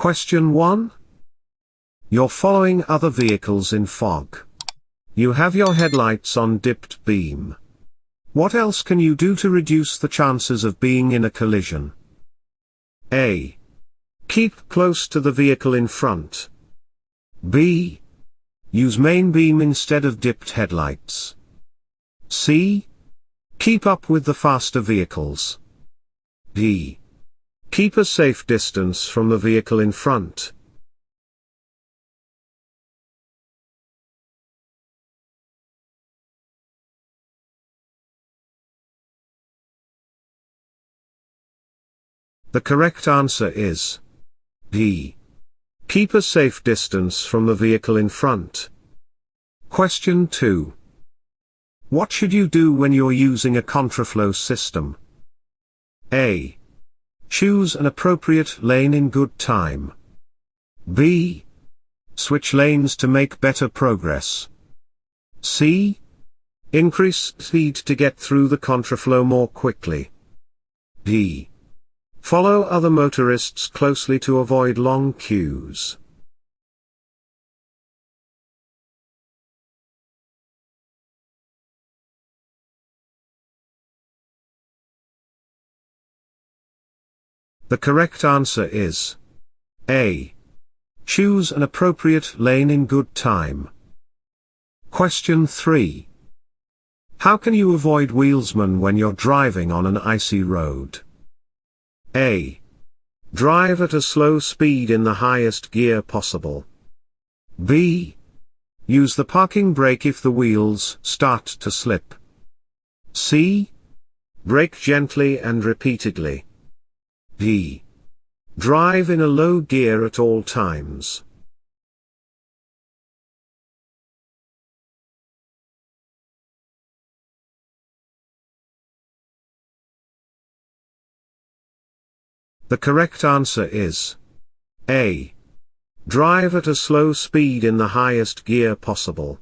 Question 1. You're following other vehicles in fog. You have your headlights on dipped beam. What else can you do to reduce the chances of being in a collision? A. Keep close to the vehicle in front. B. Use main beam instead of dipped headlights. C. Keep up with the faster vehicles. D. Keep a safe distance from the vehicle in front. The correct answer is D. Keep a safe distance from the vehicle in front. Question 2. What should you do when you're using a contraflow system? A. Choose an appropriate lane in good time. B. Switch lanes to make better progress. C. Increase speed to get through the contraflow more quickly. D. Follow other motorists closely to avoid long queues. The correct answer is A. Choose an appropriate lane in good time. Question 3. How can you avoid wheelsmen when you're driving on an icy road? A. Drive at a slow speed in the highest gear possible. B. Use the parking brake if the wheels start to slip. C. Brake gently and repeatedly. D. Drive in a low gear at all times. The correct answer is A. Drive at a slow speed in the highest gear possible.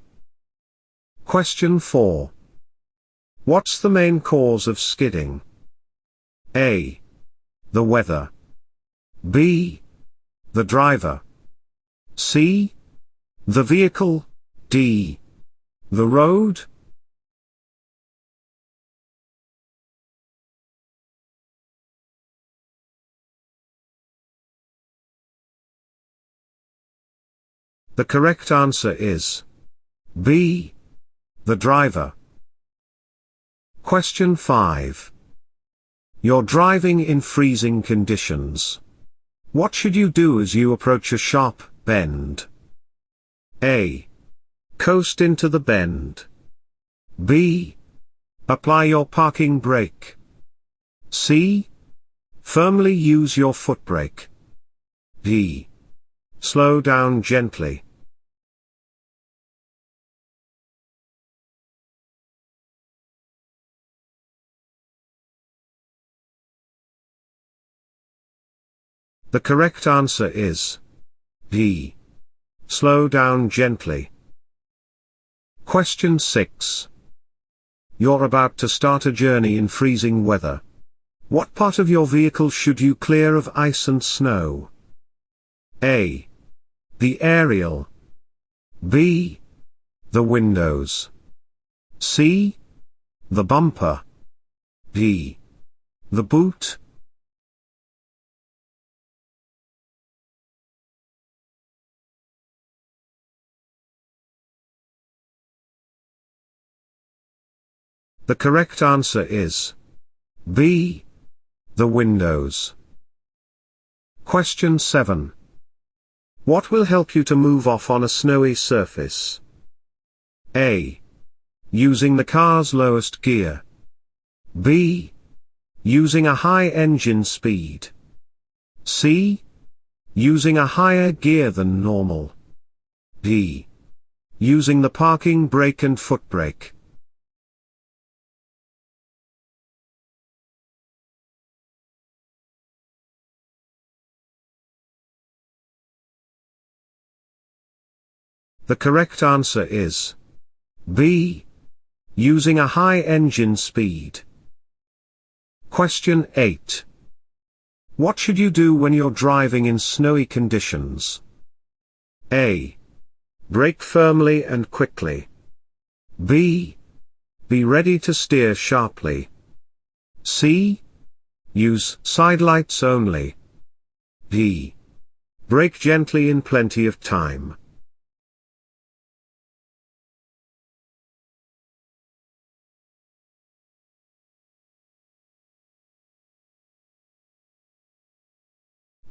Question 4. What's the main cause of skidding? A. The weather. B. The driver. C. The vehicle. D. The road. The correct answer is B. The driver. Question 5. You're driving in freezing conditions. What should you do as you approach a sharp bend? A. Coast into the bend. B. Apply your parking brake. C. Firmly use your foot brake. D. Slow down gently. The correct answer is D. Slow down gently. Question 6. You're about to start a journey in freezing weather. What part of your vehicle should you clear of ice and snow? A. The aerial. B. The windows. C. The bumper. D. The boot. The correct answer is B. The windows. Question 7. What will help you to move off on a snowy surface? A. Using the car's lowest gear. B. Using a high engine speed. C. Using a higher gear than normal. D. Using the parking brake and foot brake. The correct answer is B. Using a high engine speed. Question 8. What should you do when you're driving in snowy conditions? A. Brake firmly and quickly. B. Be ready to steer sharply. C. Use side lights only. D. Brake gently in plenty of time.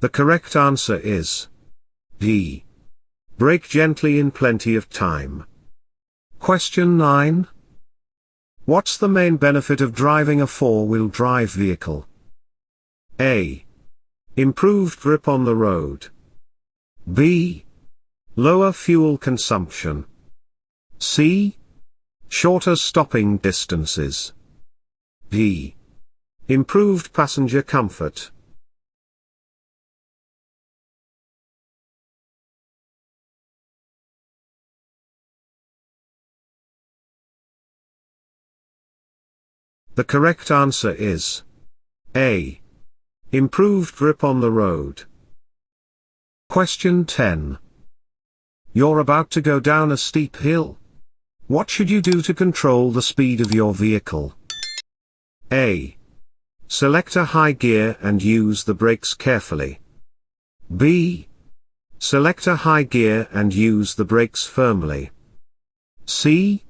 The correct answer is D. Brake gently in plenty of time. Question 9. What's the main benefit of driving a four-wheel drive vehicle? A. Improved grip on the road. B. Lower fuel consumption. C. Shorter stopping distances. D. Improved passenger comfort. The correct answer is A. Improved grip on the road. Question 10. You're about to go down a steep hill. What should you do to control the speed of your vehicle? A. Select a high gear and use the brakes carefully. B. Select a high gear and use the brakes firmly. C.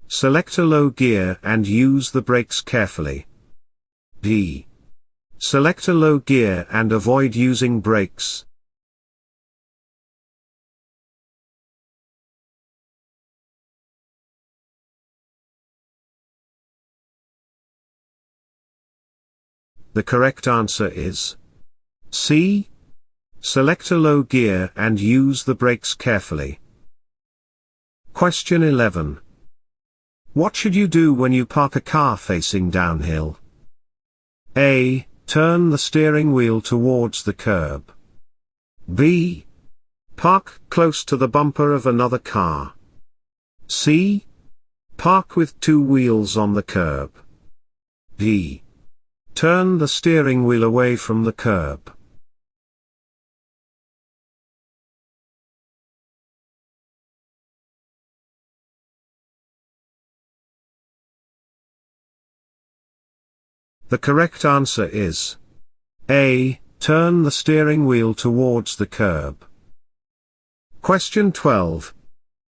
Select a low gear and use the brakes carefully. D. Select a low gear and avoid using brakes. The correct answer is C. Select a low gear and use the brakes carefully. Question 11. What should you do when you park a car facing downhill? A. Turn the steering wheel towards the curb. B. Park close to the bumper of another car. C. Park with two wheels on the curb. D. Turn the steering wheel away from the curb. The correct answer is A. Turn the steering wheel towards the curb. Question 12.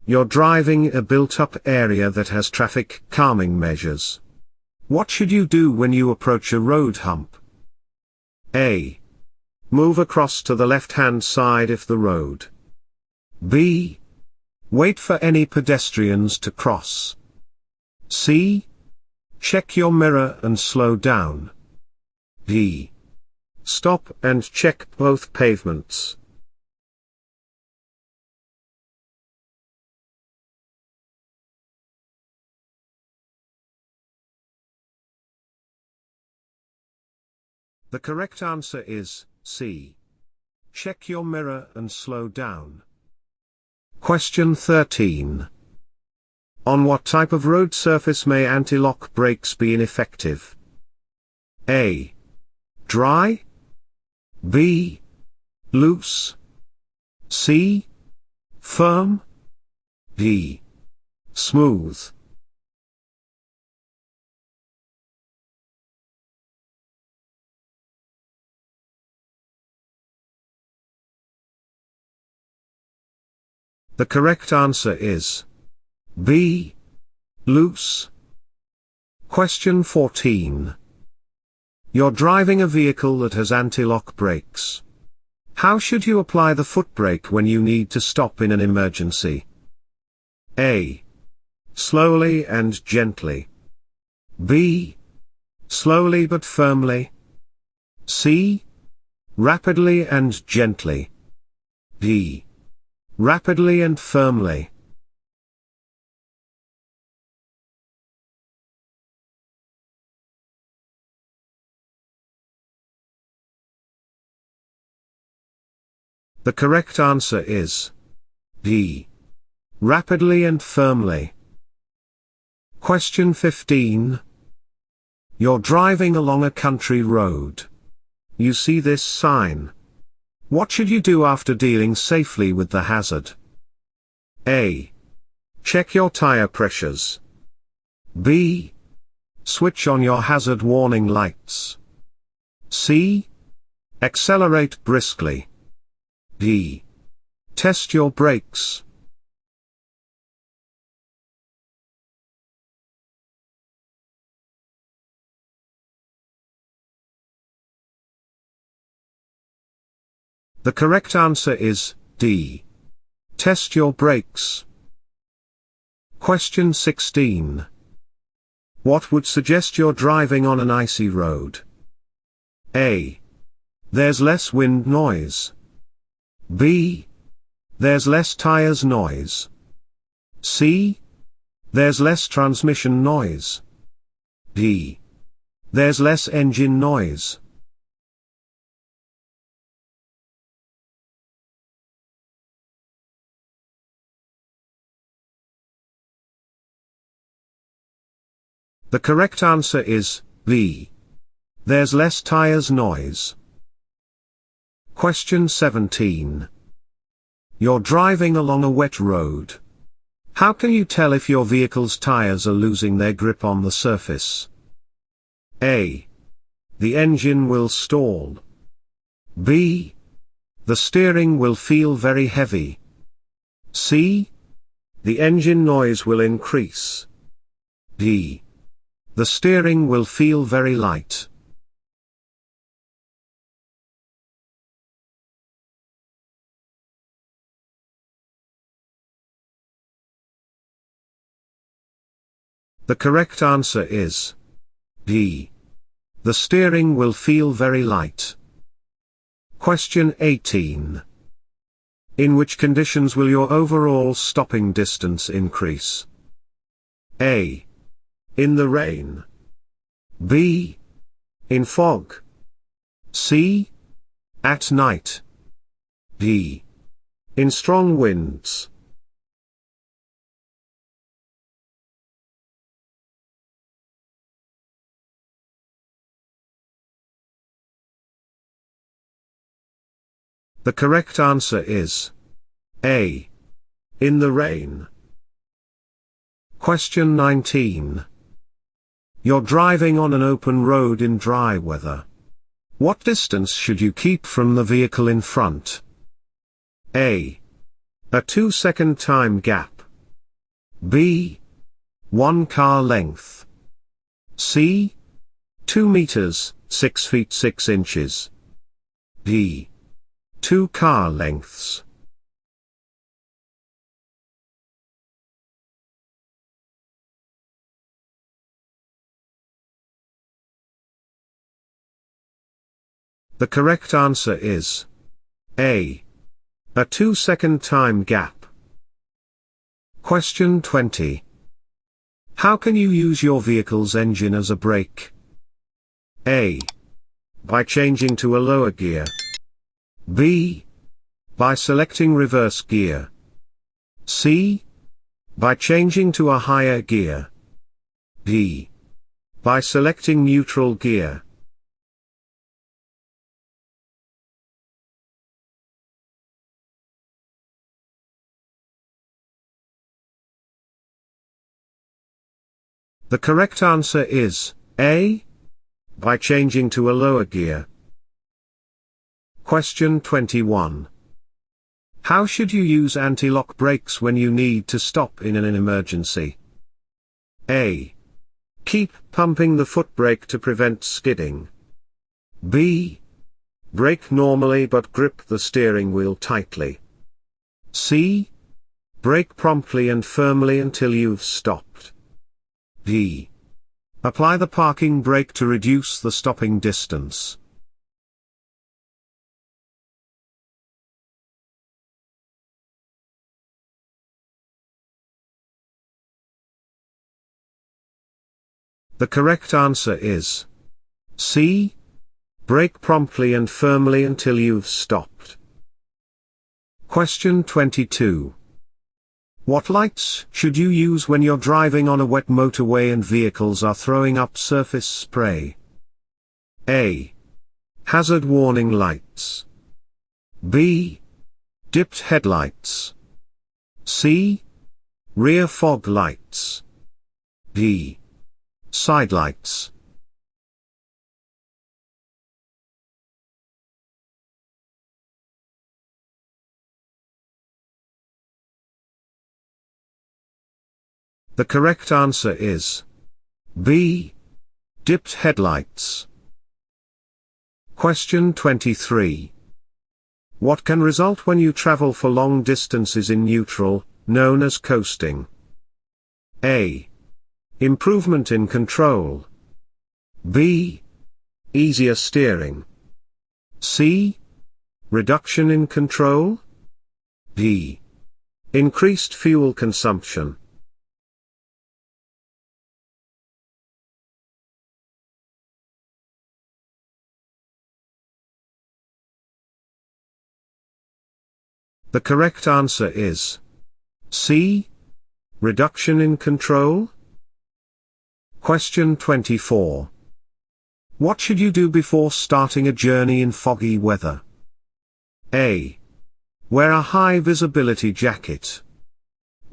You're driving a built-up area that has traffic calming measures. What should you do when you approach a road hump? A. Move across to the left-hand side of the road. B. Wait for any pedestrians to cross. C. Check your mirror and slow down. D. Stop and check both pavements. The correct answer is C. Check your mirror and slow down. Question 13. On what type of road surface may anti-lock brakes be ineffective? A. Dry. B. Loose. C. Firm. D. Smooth. The correct answer is B. Loose. Question 14. You're driving a vehicle that has anti-lock brakes. How should you apply the foot brake when you need to stop in an emergency? A. Slowly and gently. B. Slowly but firmly. C. Rapidly and gently. D. Rapidly and firmly. The correct answer is D. Rapidly and firmly. Question 15. You're driving along a country road. You see this sign. What should you do after dealing safely with the hazard? A. Check your tire pressures. B. Switch on your hazard warning lights. C. Accelerate briskly. D. Test your brakes. The correct answer is D. Test your brakes. Question 16. What would suggest you're driving on an icy road? A. There's less wind noise. B. There's less tires noise. C. There's less transmission noise. D. There's less engine noise. The correct answer is B. There's less tires noise. Question 17. You're driving along a wet road. How can you tell if your vehicle's tires are losing their grip on the surface? A. The engine will stall. B. The steering will feel very heavy. C. The engine noise will increase. D. The steering will feel very light. The correct answer is D. The steering will feel very light. Question 18. In which conditions will your overall stopping distance increase? A. In the rain. B. In fog. C. At night. D. In strong winds. The correct answer is A. In the rain. Question 19. You're driving on an open road in dry weather. What distance should you keep from the vehicle in front? A. A 2-second time gap. B. 1 car length. C. 2 meters, 6 feet 6 inches. D. 2 car lengths. The correct answer is A. A 2-second time gap. Question 20. How can you use your vehicle's engine as a brake? A. By changing to a lower gear. B. By selecting reverse gear. C. By changing to a higher gear. D. By selecting neutral gear. The correct answer is A. By changing to a lower gear. Question 21. How should you use anti-lock brakes when you need to stop in an emergency? A. Keep pumping the foot brake to prevent skidding. B. Brake normally but grip the steering wheel tightly. C. Brake promptly and firmly until you've stopped. D. Apply the parking brake to reduce the stopping distance. The correct answer is C. Brake promptly and firmly until you've stopped. Question 22. What lights should you use when you're driving on a wet motorway and vehicles are throwing up surface spray? A. Hazard warning lights. B. Dipped headlights. C. Rear fog lights. D. Side lights. The correct answer is B. Dipped headlights. Question 23. What can result when you travel for long distances in neutral, known as coasting? A. Improvement in control. B. Easier steering. C. Reduction in control. D. Increased fuel consumption. The correct answer is C. Reduction in control. Question 24. What should you do before starting a journey in foggy weather? A. Wear a high visibility jacket.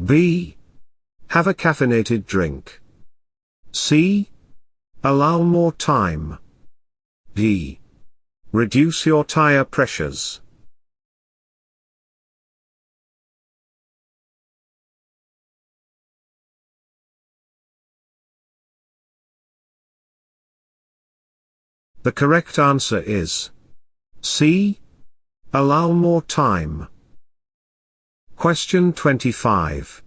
B. Have a caffeinated drink. C. Allow more time. D. Reduce your tire pressures. The correct answer is C. Allow more time. Question 25.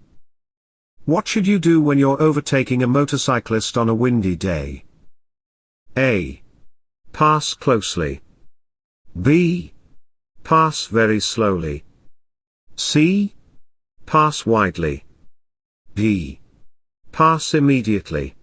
What should you do when you're overtaking a motorcyclist on a windy day? A. Pass closely. B. Pass very slowly. C. Pass widely. D. Pass immediately.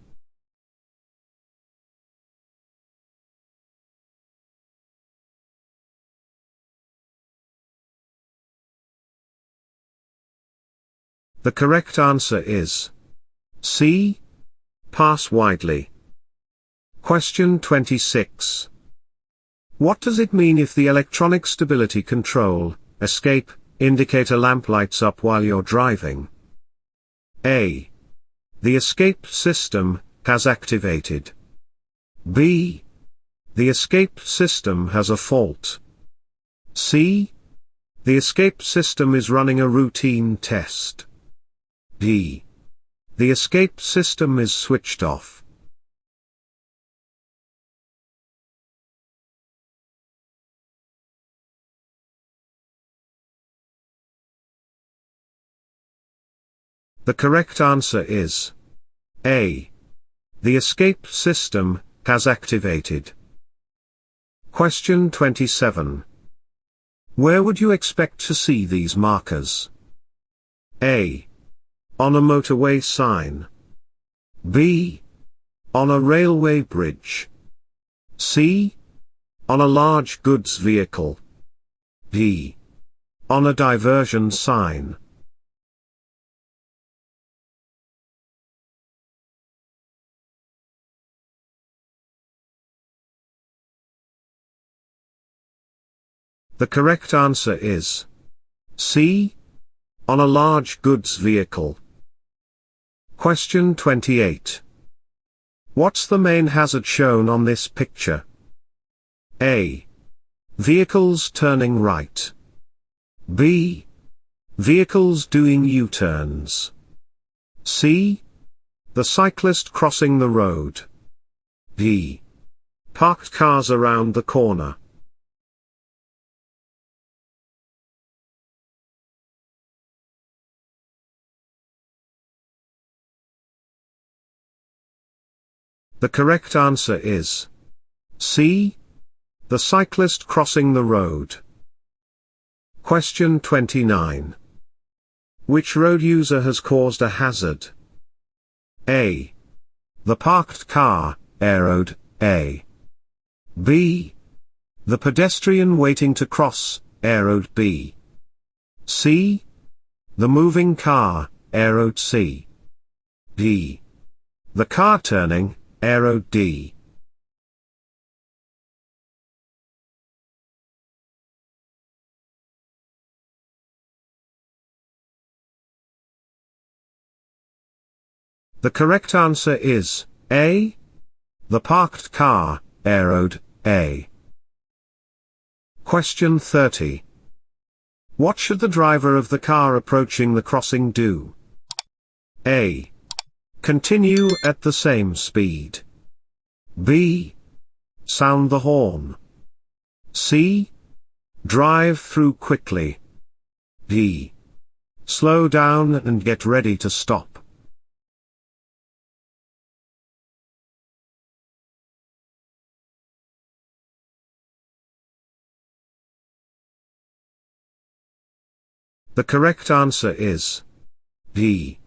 The correct answer is C. Pass widely. Question 26. What does it mean if the electronic stability control, escape, indicator lamp lights up while you're driving? A. The escape system has activated. B. The escape system has a fault. C. The escape system is running a routine test. D. The escape system is switched off. The correct answer is A. The escape system has activated. Question 27. Where would you expect to see these markers? A. On a motorway sign. B. On a railway bridge. C. On a large goods vehicle. D. On a diversion sign. The correct answer is C. On a large goods vehicle. Question 28. What's the main hazard shown on this picture? A. Vehicles turning right. B. Vehicles doing U-turns. C. The cyclist crossing the road. D. Parked cars around the corner. The correct answer is C. The cyclist crossing the road. Question 29. Which road user has caused a hazard? A. The parked car, arrowed A. B. The pedestrian waiting to cross, arrowed B. C. The moving car, arrowed C. D. The car turning, arrowed D. The correct answer is A. The parked car, arrowed A. Question 30. What should the driver of the car approaching the crossing do? A. Continue at the same speed. B. Sound the horn. C. Drive through quickly. D. Slow down and get ready to stop. The correct answer is D.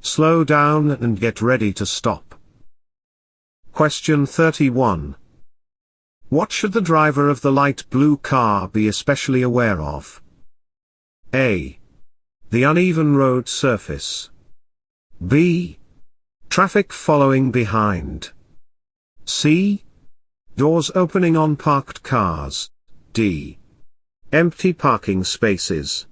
Slow down and get ready to stop. Question 31. What should the driver of the light blue car be especially aware of? A. The uneven road surface. B. Traffic following behind. C. Doors opening on parked cars. D. Empty parking spaces.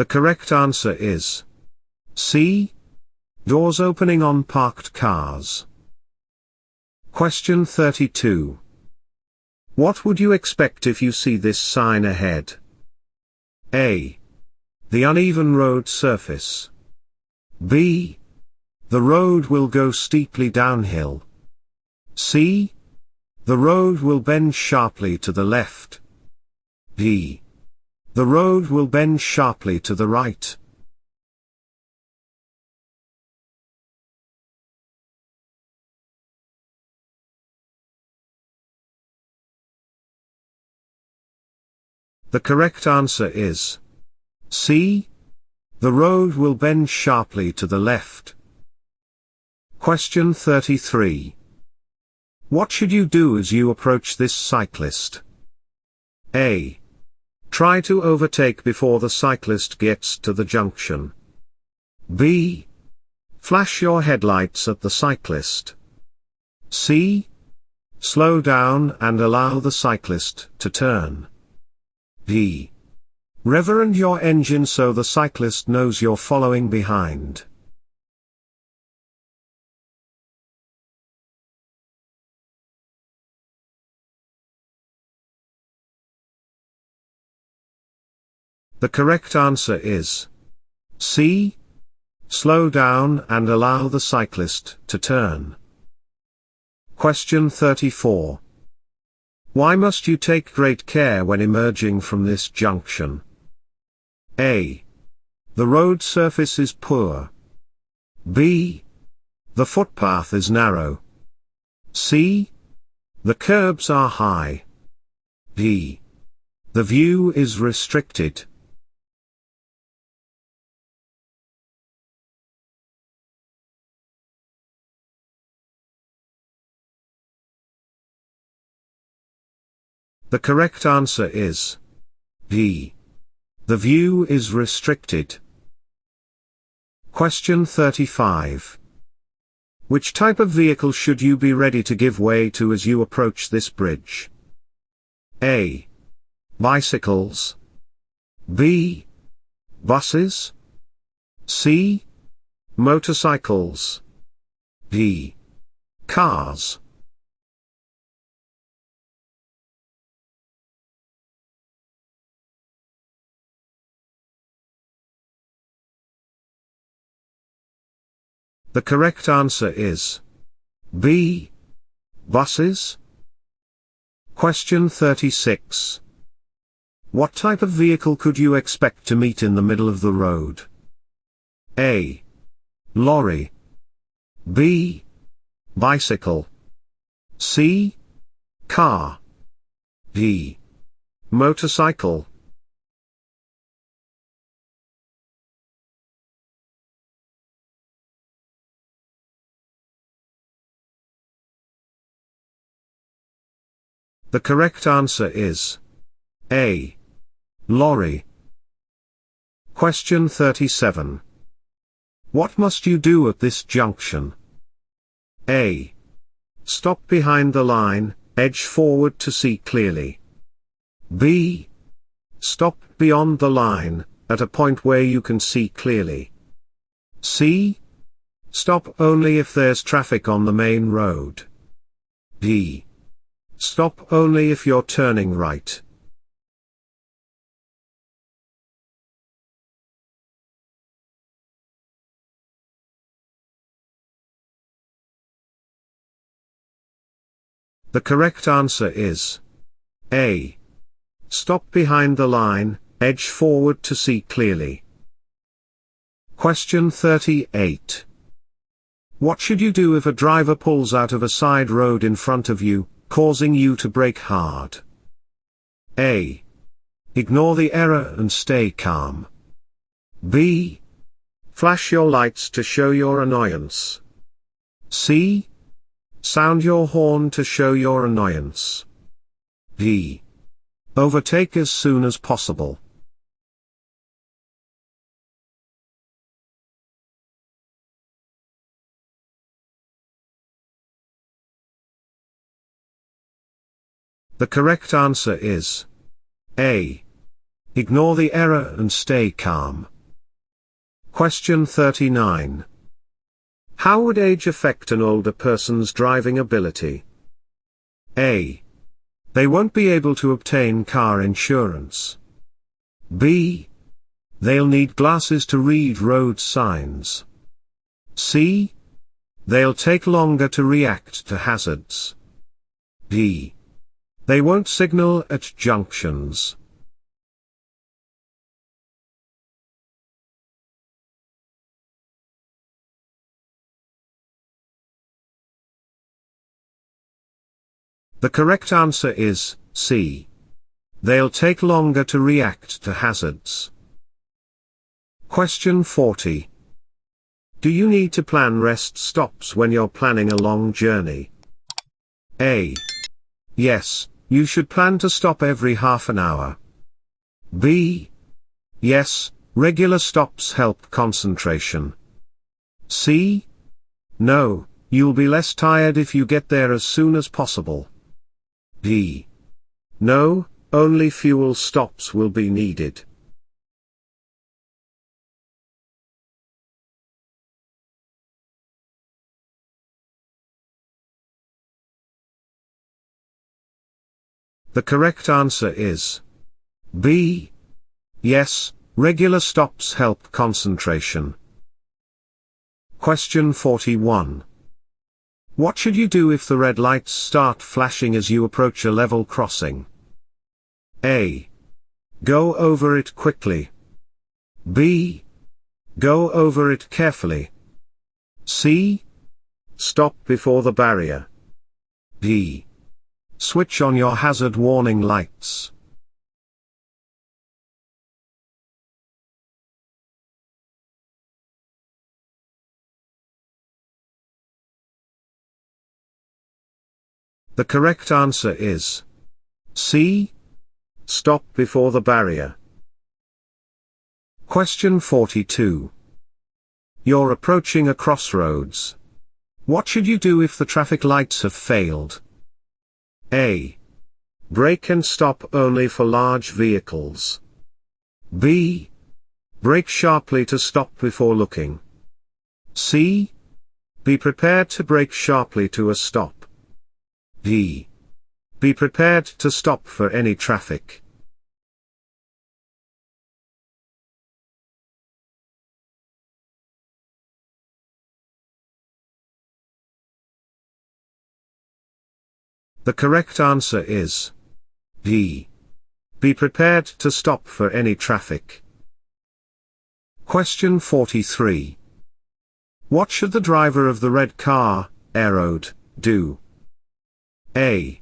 The correct answer is C. Doors opening on parked cars. Question 32. What would you expect if you see this sign ahead? A. The uneven road surface. B. The road will go steeply downhill. C. The road will bend sharply to the left. D. The road will bend sharply to the right. The correct answer is C. The road will bend sharply to the left. Question 33. What should you do as you approach this cyclist? A. Try to overtake before the cyclist gets to the junction. B. Flash your headlights at the cyclist. C. Slow down and allow the cyclist to turn. D. Reverend your engine so the cyclist knows you're following behind. The correct answer is C. Slow down and allow the cyclist to turn. Question 34. Why must you take great care when emerging from this junction? A. The road surface is poor. B. The footpath is narrow. C. The curbs are high. D. The view is restricted. The correct answer is D. The view is restricted. Question 35. Which type of vehicle should you be ready to give way to as you approach this bridge? A. Bicycles. B. Buses. C. Motorcycles. D. Cars. The correct answer is B. Buses. Question 36. What type of vehicle could you expect to meet in the middle of the road? A. Lorry. B. Bicycle. C. Car. D. Motorcycle. The correct answer is A. Lorry. Question 37. What must you do at this junction? A. Stop behind the line, edge forward to see clearly. B. Stop beyond the line, at a point where you can see clearly. C. Stop only if there's traffic on the main road. D. Stop only if you're turning right. The correct answer is A. Stop behind the line, edge forward to see clearly. Question 38. What should you do if a driver pulls out of a side road in front of you, causing you to brake hard? A. Ignore the error and stay calm. B. Flash your lights to show your annoyance. C. Sound your horn to show your annoyance. D. Overtake as soon as possible. The correct answer is A. Ignore the error and stay calm. Question 39. How would age affect an older person's driving ability? A. They won't be able to obtain car insurance. B. They'll need glasses to read road signs. C. They'll take longer to react to hazards. D. They won't signal at junctions. The correct answer is C. They'll take longer to react to hazards. Question 40. Do you need to plan rest stops when you're planning a long journey? A. Yes, you should plan to stop every half an hour. B. Yes, regular stops help concentration. C. No, you'll be less tired if you get there as soon as possible. D. No, only fuel stops will be needed. The correct answer is B. Yes, regular stops help concentration. Question 41. What should you do if the red lights start flashing as you approach a level crossing? A. Go over it quickly. B. Go over it carefully. C. Stop before the barrier. D. Switch on your hazard warning lights. The correct answer is C. Stop before the barrier. Question 42. You're approaching a crossroads. What should you do if the traffic lights have failed? A. Brake and stop only for large vehicles. B. Brake sharply to stop before looking. C. Be prepared to brake sharply to a stop. D. Be prepared to stop for any traffic. The correct answer is D. Be prepared to stop for any traffic. Question 43. What should the driver of the red car, Aeroad, do? A.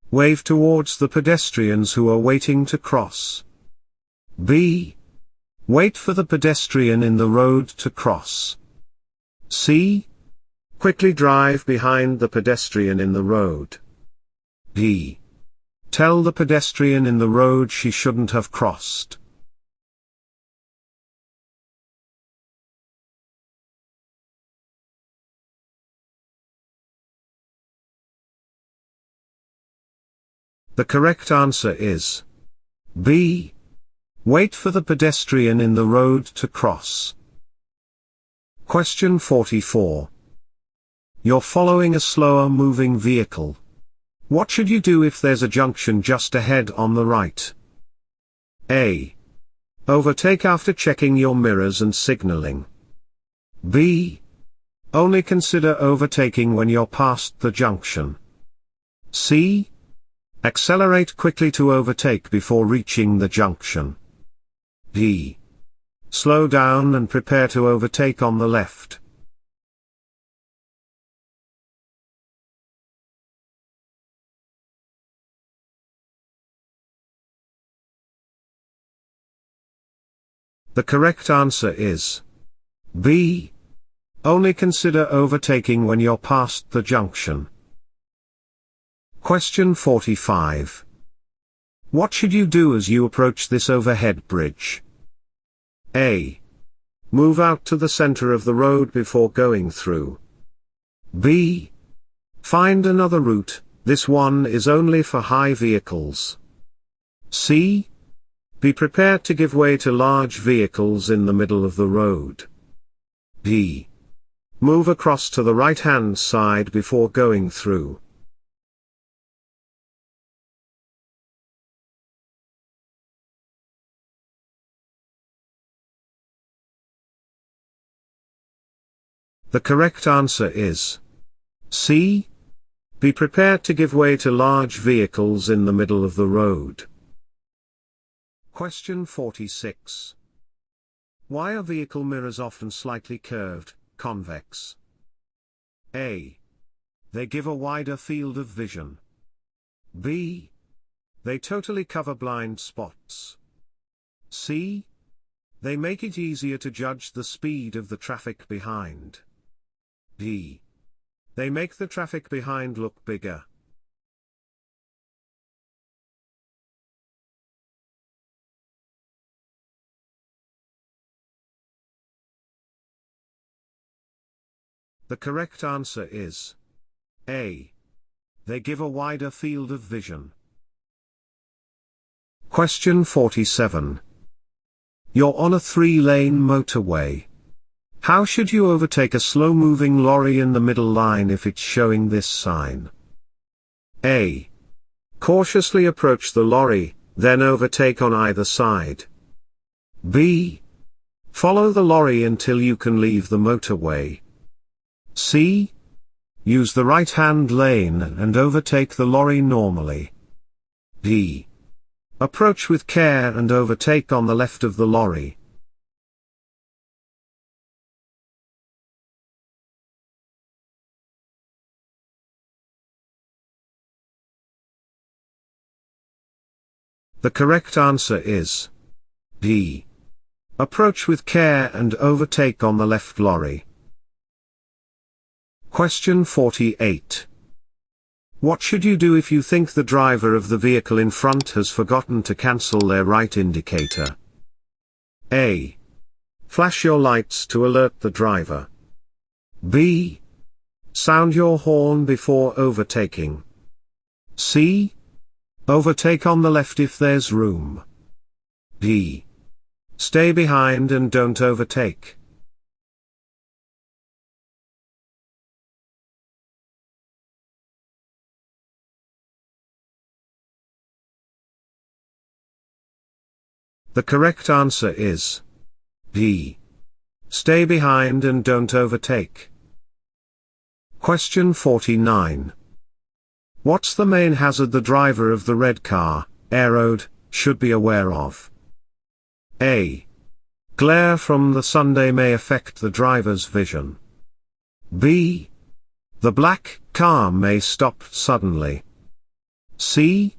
Wave towards the pedestrians who are waiting to cross. B. Wait for the pedestrian in the road to cross. C. Quickly drive behind the pedestrian in the road. D. Tell the pedestrian in the road she shouldn't have crossed. The correct answer is B. Wait for the pedestrian in the road to cross. Question 44. You're following a slower moving vehicle. What should you do if there's a junction just ahead on the right? A. Overtake after checking your mirrors and signaling. B. Only consider overtaking when you're past the junction. C. Accelerate quickly to overtake before reaching the junction. D. Slow down and prepare to overtake on the left. The correct answer is B. Only consider overtaking when you're past the junction. Question 45. What should you do as you approach this overhead bridge? A. Move out to the center of the road before going through. B. Find another route, this one is only for high vehicles. C. Be prepared to give way to large vehicles in the middle of the road. D. Move across to the right-hand side before going through. The correct answer is C. Be prepared to give way to large vehicles in the middle of the road. Question 46. Why are vehicle mirrors often slightly curved, convex? A. They give a wider field of vision. B. They totally cover blind spots. C. They make it easier to judge the speed of the traffic behind. D. They make the traffic behind look bigger. The correct answer is A. They give a wider field of vision. Question 47. You're on a 3-lane motorway. How should you overtake a slow-moving lorry in the middle line if it's showing this sign? A. Cautiously approach the lorry, then overtake on either side. B. Follow the lorry until you can leave the motorway. C. Use the right-hand lane and overtake the lorry normally. D. Approach with care and overtake on the left of the lorry. The correct answer is D. Approach with care and overtake on the left lorry. Question 48. What should you do if you think the driver of the vehicle in front has forgotten to cancel their right indicator? A. Flash your lights to alert the driver. B. Sound your horn before overtaking. C. Overtake on the left if there's room. D. Stay behind and don't overtake. The correct answer is D. Stay behind and don't overtake. Question 49. What's the main hazard the driver of the red car, Aeroad, should be aware of? A. Glare from the Sunday may affect the driver's vision. B. The black car may stop suddenly. C.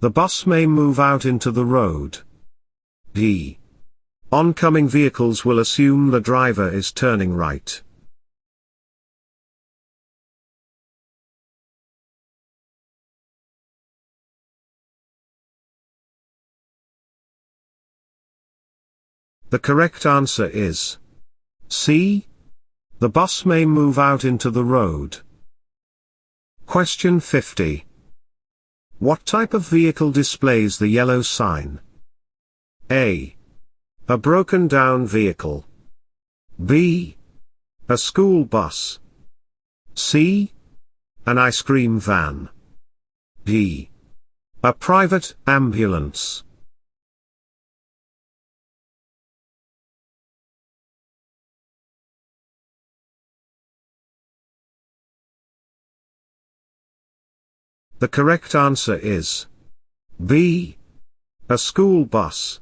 The bus may move out into the road. D. Oncoming vehicles will assume the driver is turning right. The correct answer is C. The bus may move out into the road. Question 50. What type of vehicle displays the yellow sign? A. A broken down vehicle. B. A school bus. C. An ice cream van. D. A private ambulance. The correct answer is B. A school bus.